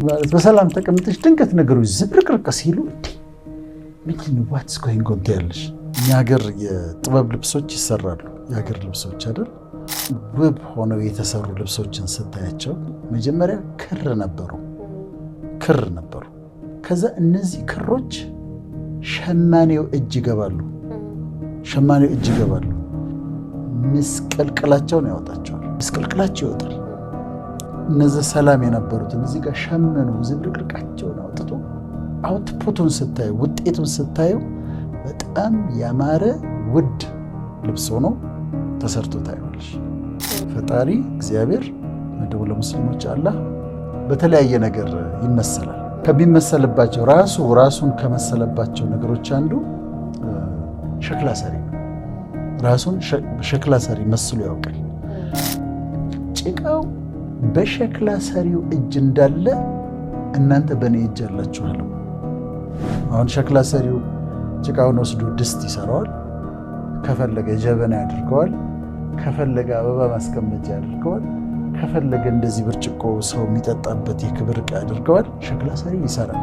ማለት በሰላም ተቀምጠሽ ድንገት ነገሮች ዝብርቅርቅ ሲሉ ምንድነው what's going on ያለሽ። እኛ ሀገር የጥበብ ልብሶች ይሰራሉ። የሀገር ልብሶች አይደል? ውብ ሆነው የተሰሩ ልብሶችን ስታያቸው መጀመሪያ ክር ነበሩ። ከዛ እነዚህ ክሮች ሸማኔው እጅ ይገባሉ። ምስቅልቅላቸውን ያወጣቸዋል። ምስቅልቅላቸው ይወጣል። እነዚህ ሰላም የነበሩትን እዚህ ጋር ሸመኑ ዝብርቅርቃቸውን አውጥቶ አውትፑቱን ስታዩ ውጤቱን ስታዩ በጣም ያማረ ውድ ልብስ ሆኖ ተሰርቶ ታያለሽ። ፈጣሪ እግዚአብሔር እንደው ለሙስሊሞች አላህ በተለያየ ነገር ይመሰላል። ከሚመሰልባቸው ራሱን ከመሰለባቸው ነገሮች አንዱ ሸክላ ሰሪ ነው። ራሱን ሸክላ ሰሪ መስሎ ያውቃል። ጭቃው በሸክላ ሰሪው እጅ እንዳለ እናንተ በእኔ እጅ አላችሁ አለው። አሁን ሸክላ ሰሪው ጭቃውን ወስዶ ድስት ይሰራዋል። ከፈለገ ጀበና ያድርገዋል። ከፈለገ አበባ ማስቀመጫ ያድርገዋል። ከፈለገ እንደዚህ ብርጭቆ ሰው የሚጠጣበት የክብር ዕቃ ያድርገዋል። ሸክላ ሰሪ ይሰራል።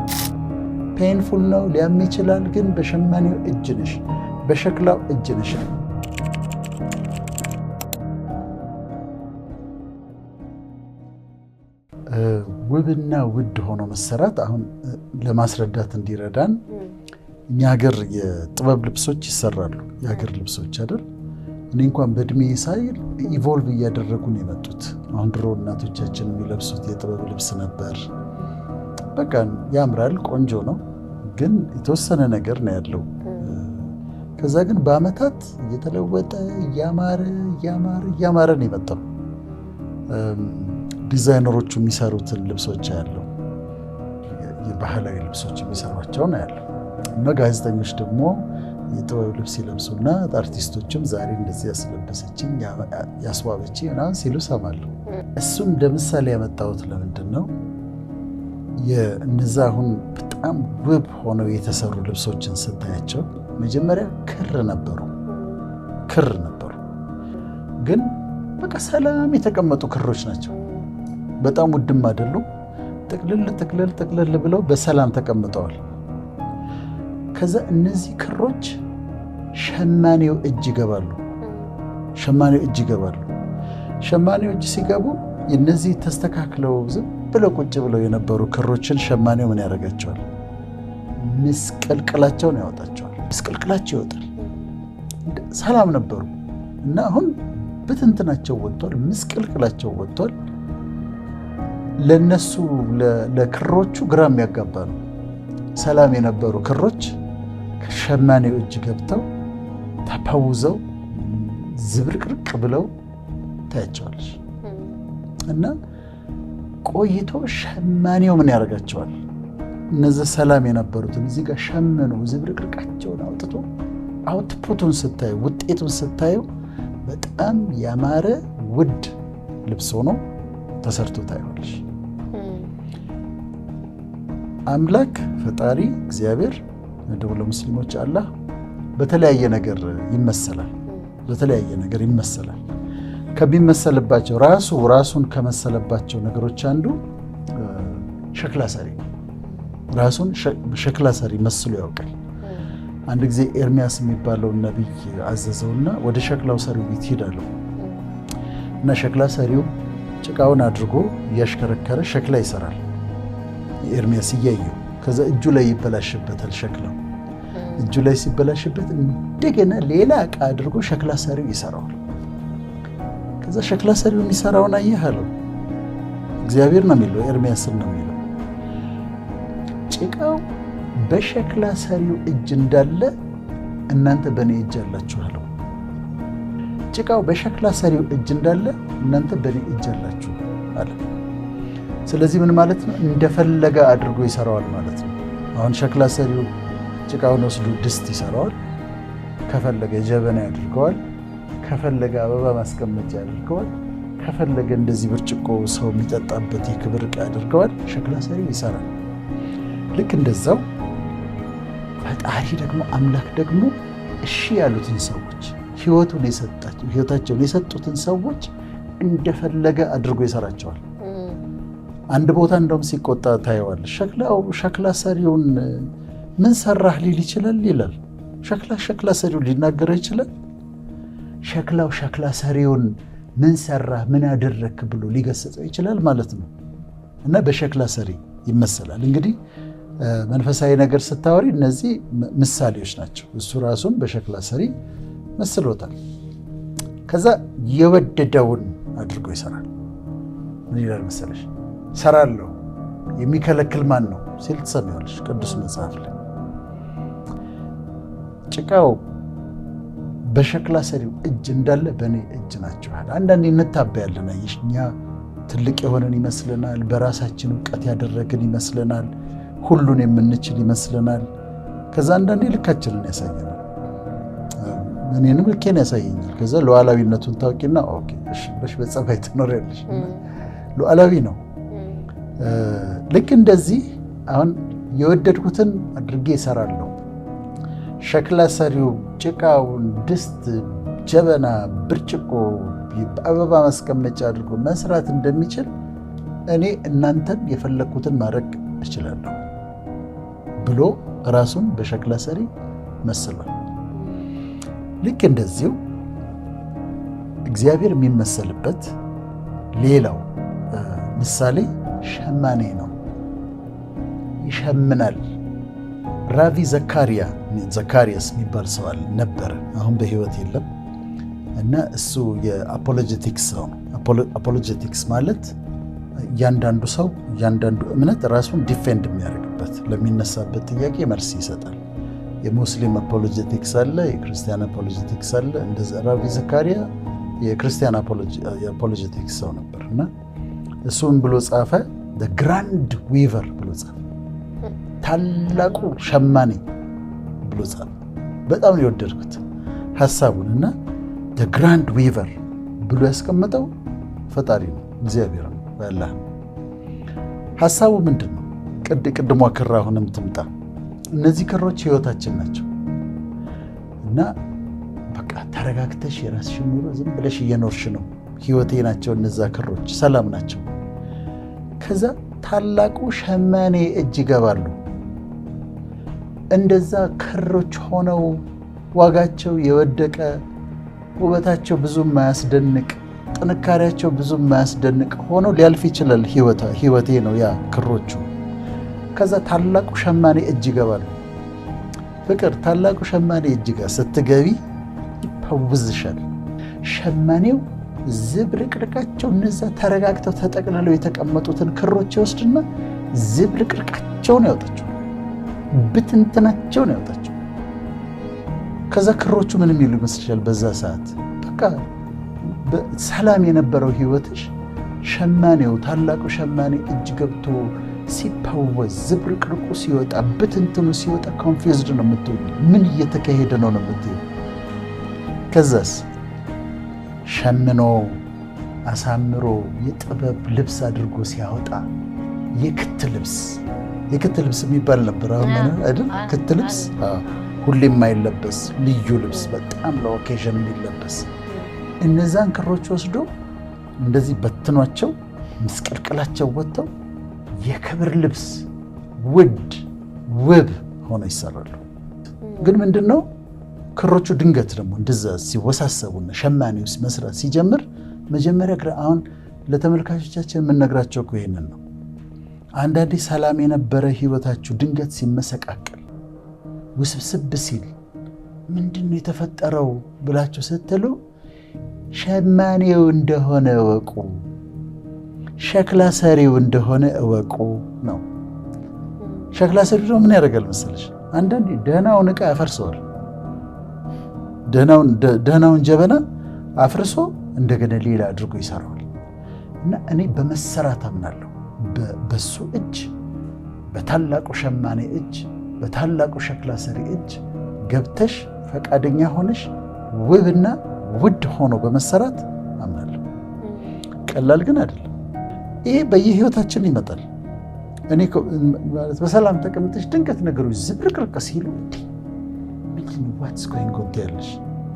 ፔንፉል ነው፣ ሊያም ይችላል። ግን በሸማኔው እጅ ነሽ፣ በሸክላው እጅ ነሽ። ውብና ውድ ሆኖ መሰራት አሁን ለማስረዳት እንዲረዳን እኛ ሀገር የጥበብ ልብሶች ይሰራሉ። የሀገር ልብሶች አይደል? እኔ እንኳን በእድሜ ሳይል ኢቮልቭ እያደረጉ ነው የመጡት። አሁን ድሮ እናቶቻችን የሚለብሱት የጥበብ ልብስ ነበር። በቃ ያምራል፣ ቆንጆ ነው፣ ግን የተወሰነ ነገር ነው ያለው። ከዛ ግን በአመታት እየተለወጠ እያማረ ነው የመጣው። ዲዛይነሮቹ የሚሰሩትን ልብሶች ያለው የባህላዊ ልብሶች የሚሰሯቸው ነው ያለው እና ጋዜጠኞች ደግሞ የጥበብ ልብስ ይለብሱና አርቲስቶችም ዛሬ እንደዚህ ያስለበሰችኝ ያስዋበችኝ ምናምን ሲሉ ሰማለሁ። እሱም እንደ ምሳሌ ያመጣሁት ለምንድን ነው የእነዛ አሁን በጣም ውብ ሆነው የተሰሩ ልብሶችን ስታያቸው መጀመሪያ ክር ነበሩ፣ ግን በቃ ሰላም የተቀመጡ ክሮች ናቸው። በጣም ውድም አይደሉም። ጥቅልል ብለው በሰላም ተቀምጠዋል። ከዛ እነዚህ ክሮች ሸማኔው እጅ ይገባሉ። ሸማኔው እጅ ሲገቡ እነዚህ ተስተካክለው ዝም ብለው ቁጭ ብለው የነበሩ ክሮችን ሸማኔው ምን ያደርጋቸዋል? ምስቅልቅላቸውን ያወጣቸዋል። ምስቅልቅላቸው ይወጣል። ሰላም ነበሩ እና አሁን ብትንትናቸው ወጥቷል። ምስቅልቅላቸው ወጥቷል። ለነሱ ለክሮቹ ግራ የሚያጋባ ነው። ሰላም የነበሩ ክሮች ከሸማኔው እጅ ገብተው ተፈውዘው ዝብርቅርቅ ብለው ታያቸዋለሽ። እና ቆይቶ ሸማኔው ምን ያደርጋቸዋል? እነዚህ ሰላም የነበሩትን እዚህ ጋር ሸመኑ ዝብርቅርቃቸውን አውጥቶ አውትፑቱን ስታዩ ውጤቱን ስታዩ በጣም ያማረ ውድ ልብስ ሆኖ ተሰርቶ ታያለሽ። አምላክ ፈጣሪ እግዚአብሔር እንደው ለሙስሊሞች አላህ በተለያየ ነገር ይመሰላል። ከሚመሰልባቸው ራሱን ከመሰለባቸው ነገሮች አንዱ ሸክላ ሰሪ ነው። ራሱን ሸክላ ሰሪ መስሎ ያውቃል። አንድ ጊዜ ኤርሚያስ የሚባለውን ነቢይ አዘዘውና ወደ ሸክላው ሰሪው ቤት ሄዳለሁ እና ሸክላ ሰሪው ጭቃውን አድርጎ እያሽከረከረ ሸክላ ይሰራል። ኤርሚያስ እያየው ከዛ እጁ ላይ ይበላሽበታል። ሸክላው እጁ ላይ ሲበላሽበት እንደገና ሌላ ዕቃ አድርጎ ሸክላ ሰሪው ይሰራዋል። ከዛ ሸክላ ሰሪው የሚሰራውን አየህ አለው። እግዚአብሔር ነው የሚለው፣ ኤርሚያስን ነው የሚለው። ጭቃው በሸክላ ሰሪው እጅ እንዳለ እናንተ በእኔ እጅ አላችሁ አለው። ጭቃው በሸክላ ሰሪው እጅ እንዳለ እናንተ በእኔ እጅ አላችሁ አለ። ስለዚህ ምን ማለት ነው? እንደፈለገ አድርጎ ይሰራዋል ማለት ነው። አሁን ሸክላ ሰሪው ጭቃውን ወስዶ ድስት ይሰራዋል። ከፈለገ ጀበና ያድርገዋል። ከፈለገ አበባ ማስቀመጫ ያድርገዋል። ከፈለገ እንደዚህ ብርጭቆ ሰው የሚጠጣበት የክብር ዕቃ ያድርገዋል። ሸክላ ሰሪው ይሰራል። ልክ እንደዛው ፈጣሪ ደግሞ አምላክ ደግሞ እሺ ያሉትን ሰዎች ሕይወታቸውን የሰጡትን ሰዎች እንደፈለገ አድርጎ ይሰራቸዋል። አንድ ቦታ እንደውም ሲቆጣ ታየዋለህ። ሸክላ ሰሪውን ምን ሰራህ ሊል ይችላል ይላል። ሸክላ ሰሪውን ሊናገረው ይችላል። ሸክላ ሰሪውን ምን ሰራህ ምን አደረክ ብሎ ሊገስጸው ይችላል ማለት ነው። እና በሸክላ ሰሪ ይመሰላል። እንግዲህ መንፈሳዊ ነገር ስታወሪ እነዚህ ምሳሌዎች ናቸው። እሱ ራሱን በሸክላ ሰሪ መስሎታል። ከዛ የወደደውን አድርጎ ይሰራል። ምን ይላል መሰለሽ? ሰራለሁ የሚከለክል ማን ነው ሲል ትሰሚዋለሽ ቅዱስ መጽሐፍ ላይ። ጭቃው በሸክላ ሰሪው እጅ እንዳለ በእኔ እጅ ናቸው። አንዳንዴ እንታበያለን። እኛ ትልቅ የሆነን ይመስለናል። በራሳችን እውቀት ያደረግን ይመስለናል። ሁሉን የምንችል ይመስለናል። ከዛ አንዳንዴ ልካችንን ያሳየናል። እኔንም ልኬን ያሳየኛል። ከዛ ሉዓላዊነቱን ታውቂና ኦኬ እሺ በጸባይ ትኖሪያለሽ። ሉዓላዊ ነው። ልክ እንደዚህ አሁን የወደድኩትን አድርጌ እሰራለሁ። ሸክላ ሰሪው ጭቃውን ድስት፣ ጀበና፣ ብርጭቆ፣ አበባ ማስቀመጫ አድርጎ መስራት እንደሚችል እኔ እናንተን የፈለግኩትን ማድረግ እችላለሁ ብሎ ራሱን በሸክላ ሰሪ መስሏል። ልክ እንደዚሁ እግዚአብሔር የሚመሰልበት ሌላው ምሳሌ ሸማኔ ነው። ይሸምናል። ራቪ ዘካሪያስ የሚባል ሰው ነበረ። አሁን በሕይወት የለም እና እሱ የአፖሎጀቲክስ ሰው ነው። አፖሎጀቲክስ ማለት እያንዳንዱ ሰው እያንዳንዱ እምነት ራሱን ዲፌንድ የሚያደርግበት ለሚነሳበት ጥያቄ መልስ ይሰጣል። የሙስሊም አፖሎጀቲክስ አለ፣ የክርስቲያን አፖሎጀቲክስ አለ። እንደዛ ራቪ ዘካሪያ የክርስቲያን አፖሎጀቲክስ ሰው ነበር እና እሱም ብሎ ጻፈ፣ ግራንድ ዊቨር ብሎ ጻፈ። ታላቁ ሸማኔ ብሎ ጻፈ። በጣም ነው የወደድኩት ሐሳቡን እና ግራንድ ዊቨር ብሎ ያስቀመጠው ፈጣሪ ነው፣ እግዚአብሔር ነው፣ አላህ። ሐሳቡ ምንድን ነው? ቅድሟ ክር አሁንም ትምጣ። እነዚህ ክሮች ህይወታችን ናቸው እና በቃ ተረጋግተሽ የራስሽን ኑሮ ዝም ብለሽ እየኖርሽ ነው። ህይወቴ ናቸው እነዛ ክሮች፣ ሰላም ናቸው። ከዛ ታላቁ ሸማኔ እጅ ይገባሉ። እንደዛ ክሮች ሆነው ዋጋቸው የወደቀ ውበታቸው ብዙም ማያስደንቅ ጥንካሬያቸው ብዙም ማያስደንቅ ሆነው ሊያልፍ ይችላል። ህይወቴ ነው ያ ክሮቹ። ከዛ ታላቁ ሸማኔ እጅ ይገባሉ። ፍቅር ታላቁ ሸማኔ እጅ ጋር ስትገቢ ይፈውዝሻል። ሸማኔው ዝብርቅርቃቸው እነዛ ተረጋግተው ተጠቅልለው የተቀመጡትን ክሮች ይወስድና ዝብርቅርቃቸውን ያወጣቸው፣ ብትንትናቸውን ያወጣቸው። ከዛ ክሮቹ ምን የሚሉ ይመስልሻል? በዛ ሰዓት በቃ ሰላም የነበረው ህይወትሽ ሸማኔው ታላቁ ሸማኔ እጅ ገብቶ ሲፈወዝ ዝብርቅርቁ ሲወጣ ብትንትኑ ሲወጣ ኮንፊውዝድ ነው የምትሆኝ። ምን እየተካሄደ ነው የምትሆኝ። ከዛስ ሸምኖ አሳምሮ የጥበብ ልብስ አድርጎ ሲያወጣ የክት ልብስ የሚባል ነበር። አሁን አይደል ክት ልብስ ሁሌ የማይለበስ ልዩ ልብስ፣ በጣም ለኦኬዥን የሚለበስ። እነዛን ክሮች ወስዶ እንደዚህ በትኗቸው ምስቅልቅላቸው ወጥተው የክብር ልብስ ውብ ሆነው ይሰራሉ። ግን ምንድነው ክሮቹ ድንገት ደግሞ እንደዛ ሲወሳሰቡና ሸማኔው መስራት ሲጀምር መጀመሪያ አሁን ለተመልካቾቻችን የምንነግራቸው እኮ ይሄንን ነው። አንዳንዴ ሰላም የነበረ ህይወታችሁ ድንገት ሲመሰቃቀል ውስብስብ ሲል ምንድነው የተፈጠረው ብላችሁ ስትሉ ሸማኔው እንደሆነ እወቁ፣ ሸክላ ሰሪው እንደሆነ እወቁ ነው። ሸክላ ሰሪው ደግሞ ምን ያደርጋል መሰለሽ? አንዳንዴ ደህናውን ዕቃ ያፈርሰዋል። ደህናውን ጀበና አፍርሶ እንደገና ሌላ አድርጎ ይሰራዋል። እና እኔ በመሰራት አምናለሁ። በሱ እጅ፣ በታላቁ ሸማኔ እጅ፣ በታላቁ ሸክላ ሰሪ እጅ ገብተሽ ፈቃደኛ ሆነሽ ውብና ውድ ሆኖ በመሰራት አምናለሁ። ቀላል ግን አይደለም። ይሄ በየህይወታችን ይመጣል። እኔ ማለት በሰላም ተቀምጠሽ ድንገት ነገሮች ዝብርቅርቅ ሲሉ ዋትስ ጎይንግ ኦን ትያለሽ።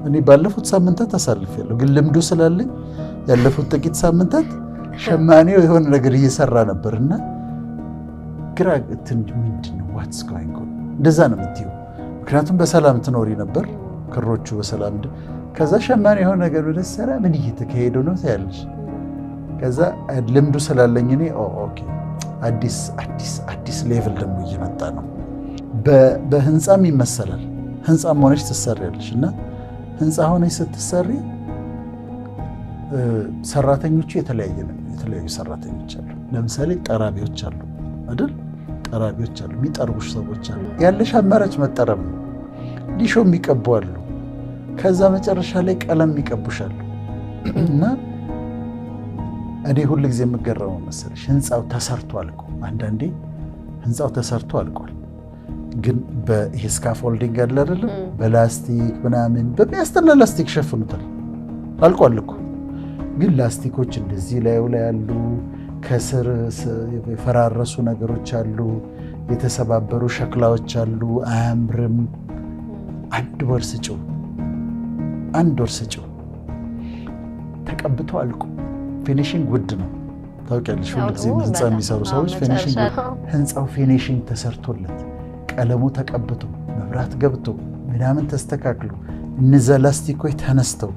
እኔ ባለፉት ሳምንታት አሳልፌያለሁ፣ ግን ልምዱ ስላለኝ ያለፉት ጥቂት ሳምንታት ሸማኔው የሆነ ነገር እየሰራ ነበርና ግራ ምንድነው ዋትስ ጎይንግ ኦን እንደዛ ነው የምትይው። ምክንያቱም በሰላም ትኖሪ ነበር ክሮቹ በሰላም ከዛ ሸማኔ የሆነ ነገር ወደ ሰራ ምን እየተካሄደ ነው ታያለሽ። ከዛ ልምዱ ስላለኝ እኔ ኦኬ አዲስ ሌቭል ደግሞ እየመጣ ነው። በህንፃም ይመሰላል። ህንፃም ሆነሽ ትሰሪያለሽ እና ህንፃ ሆነሽ ስትሰሪ ሰራተኞቹ የተለያዩ ሰራተኞች አሉ። ለምሳሌ ጠራቢዎች አሉ አይደል? ጠራቢዎች አሉ፣ የሚጠርቡሽ ሰዎች አሉ። ያለሽ አማራጭ መጠረብ ነው። ሊሾ የሚቀቡ አሉ። ከዛ መጨረሻ ላይ ቀለም ይቀቡሻል። እና እኔ ሁል ጊዜ የምገረመው መሰለሽ ህንፃው ተሰርቶ አልቆ አንዳንዴ ህንፃው ተሰርቶ አልቋል፣ ግን በይሄ ስካፎልዲንግ አለ አይደለም በላስቲክ ምናምን በሚያስጠላ ላስቲክ ሸፍኑታል። አልቋል እኮ ግን ላስቲኮች እንደዚህ ላዩ ላይ ያሉ፣ ከስር የፈራረሱ ነገሮች አሉ፣ የተሰባበሩ ሸክላዎች አሉ። አያምርም። አንድ ወር ስጭው ተቀብቶ አልቆ ፊኒሽንግ ውድ ነው ታውቂያለሽ። ሁልጊዜ ህንፃ የሚሰሩ ሰዎች ፊኒሽንግ ህንፃው ፊኒሽንግ ተሰርቶለት ቀለሙ ተቀብቶ መብራት ገብቶ ምናምን ተስተካክሎ እነዛ ላስቲኮች ተነስተው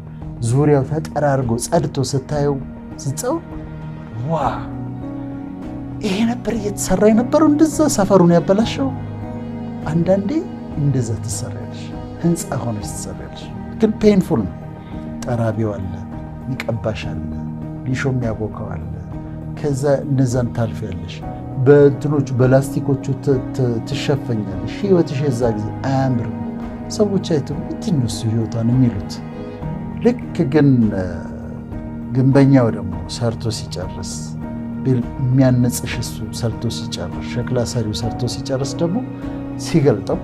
ዙሪያው ተጠራርጎ ጸድቶ ስታየው ህንፃው ዋ ይሄ ነበር እየተሰራ የነበረው። እንደዛ ሰፈሩን ያበላሸው። አንዳንዴ እንደዛ ትሰሪያለሽ፣ ህንፃ ሆነሽ ትሰሪያለሽ፣ ግን ፔንፉል ነው። ጠራቢው አለ፣ ይቀባሽ አለ፣ ሊሾ የሚያቦካው አለ። ከዛ እነዛን ታልፊያለሽ፣ በእንትኖቹ በላስቲኮቹ ትሸፈኛለሽ። ህይወትሽ የዛ ጊዜ አያምርም። ሰዎች አይተው ምንድን ነው እሱ ህይወቷን የሚሉት። ልክ ግን ግንበኛው ደግሞ ሰርቶ ሲጨርስ የሚያነጽሽ እሱ ሰርቶ ሲጨርስ፣ ሸክላ ሰሪው ሰርቶ ሲጨርስ ደግሞ ሲገልጠው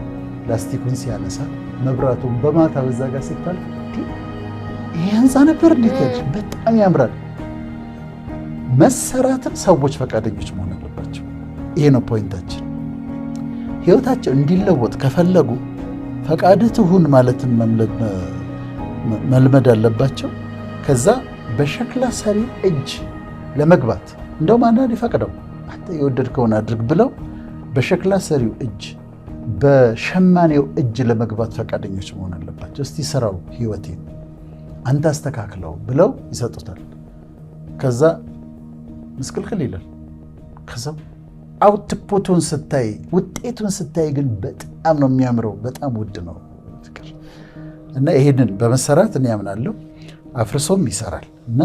ላስቲኩን ሲያነሳ መብራቱን በማታ በዛ ጋር ሲታልፍ ይሄ ህንፃ ነበር እንዴት ያለሽ በጣም ያምራል። መሰራትን ሰዎች ፈቃደኞች መሆን አለባቸው። ይሄ ነው ፖይንታችን። ህይወታቸው እንዲለወጥ ከፈለጉ ፈቃድህ ትሁን ማለትን መልመድ አለባቸው። ከዛ በሸክላ ሰሪው እጅ ለመግባት እንደውም አንዳንድ ፈቅደው አንተ የወደድከውን አድርግ ብለው በሸክላ ሰሪው እጅ በሸማኔው እጅ ለመግባት ፈቃደኞች መሆን አለባቸው። እስቲ ስራው ህይወቴን አንተ አስተካክለው ብለው ይሰጡታል። ከዛ ምስቅልቅል ይላል። ከዛ አውትፑቱን ስታይ ውጤቱን ስታይ ግን በጣም ነው የሚያምረው። በጣም ውድ ነው ፍቅር እና ይሄንን በመሰራት እኔ ያምናለሁ። አፍርሶም ይሰራል እና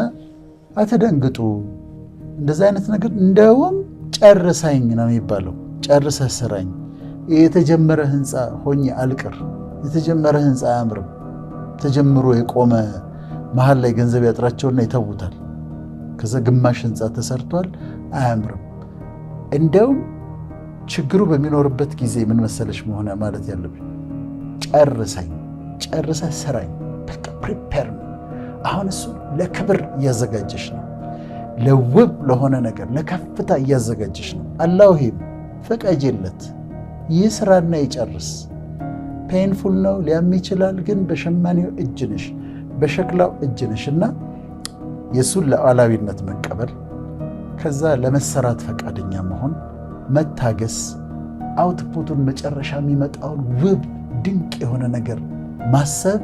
አትደንግጡ። እንደዚህ አይነት ነገር እንደውም ጨርሳኝ ነው የሚባለው። ጨርሰህ ስራኝ። የተጀመረ ህንፃ ሆኜ አልቅር። የተጀመረ ህንፃ አያምርም። ተጀምሮ የቆመ መሀል ላይ ገንዘብ ያጥራቸውና ይተውታል። ከዛ ግማሽ ህንፃ ተሰርቷል፣ አያምርም። እንደውም ችግሩ በሚኖርበት ጊዜ ምን መሰለሽ መሆን ማለት ያለብኝ ጨርሰህ ስራኝ። በቃ ፕሪፔር ነው። አሁን እሱ ለክብር እያዘጋጀሽ ነው። ለውብ ለሆነ ነገር ለከፍታ እያዘጋጀሽ ነው። አላውሂም ፍቀጅለት፣ ይህ ስራና ይጨርስ። ፔንፉል ነው፣ ሊያም ይችላል። ግን በሸማኔው እጅ ነሽ፣ በሸክላው እጅ ነሽ እና የእሱን ሉዓላዊነት መቀበል፣ ከዛ ለመሰራት ፈቃደኛ መሆን፣ መታገስ፣ አውትፑቱን መጨረሻ የሚመጣውን ውብ ድንቅ የሆነ ነገር ማሰብ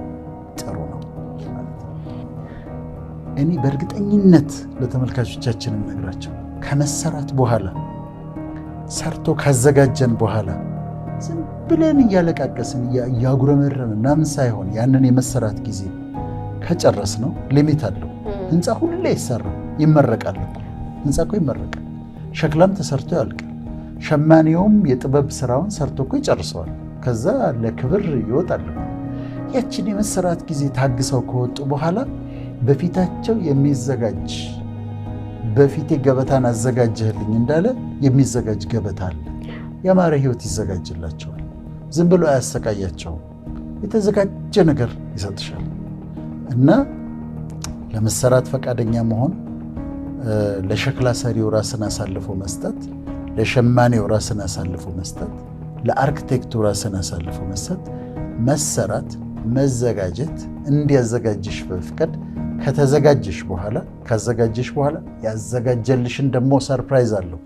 ጥሩ ነው። እኔ በእርግጠኝነት ለተመልካቾቻችን ነግራቸው ከመሰራት በኋላ ሰርቶ ካዘጋጀን በኋላ ዝም ብለን እያለቃቀስን እያጉረመረምን ምናምን ሳይሆን ያንን የመሰራት ጊዜ ከጨረስ ነው ሊሚት አለው። ህንፃ ሁሌ ይሰራል፣ ይመረቃል። ህንፃ እኮ ይመረቃል። ሸክላም ተሰርቶ ያልቃል። ሸማኔውም የጥበብ ስራውን ሰርቶ እኮ ይጨርሰዋል። ከዛ ለክብር ይወጣል። ያችን የመሰራት ጊዜ ታግሰው ከወጡ በኋላ በፊታቸው የሚዘጋጅ በፊቴ ገበታን አዘጋጀህልኝ እንዳለ የሚዘጋጅ ገበታ አለ። ያማረ ህይወት ይዘጋጅላቸዋል። ዝም ብሎ አያሰቃያቸውም። የተዘጋጀ ነገር ይሰጥሻል። እና ለመሰራት ፈቃደኛ መሆን፣ ለሸክላ ሰሪው ራስን አሳልፎ መስጠት፣ ለሸማኔው ራስን አሳልፎ መስጠት፣ ለአርክቴክቱ ራስን አሳልፎ መስጠት፣ መሰራት፣ መዘጋጀት፣ እንዲያዘጋጅሽ በፍቀድ ከተዘጋጀሽ በኋላ ያዘጋጀልሽን ደግሞ ሰርፕራይዝ አለው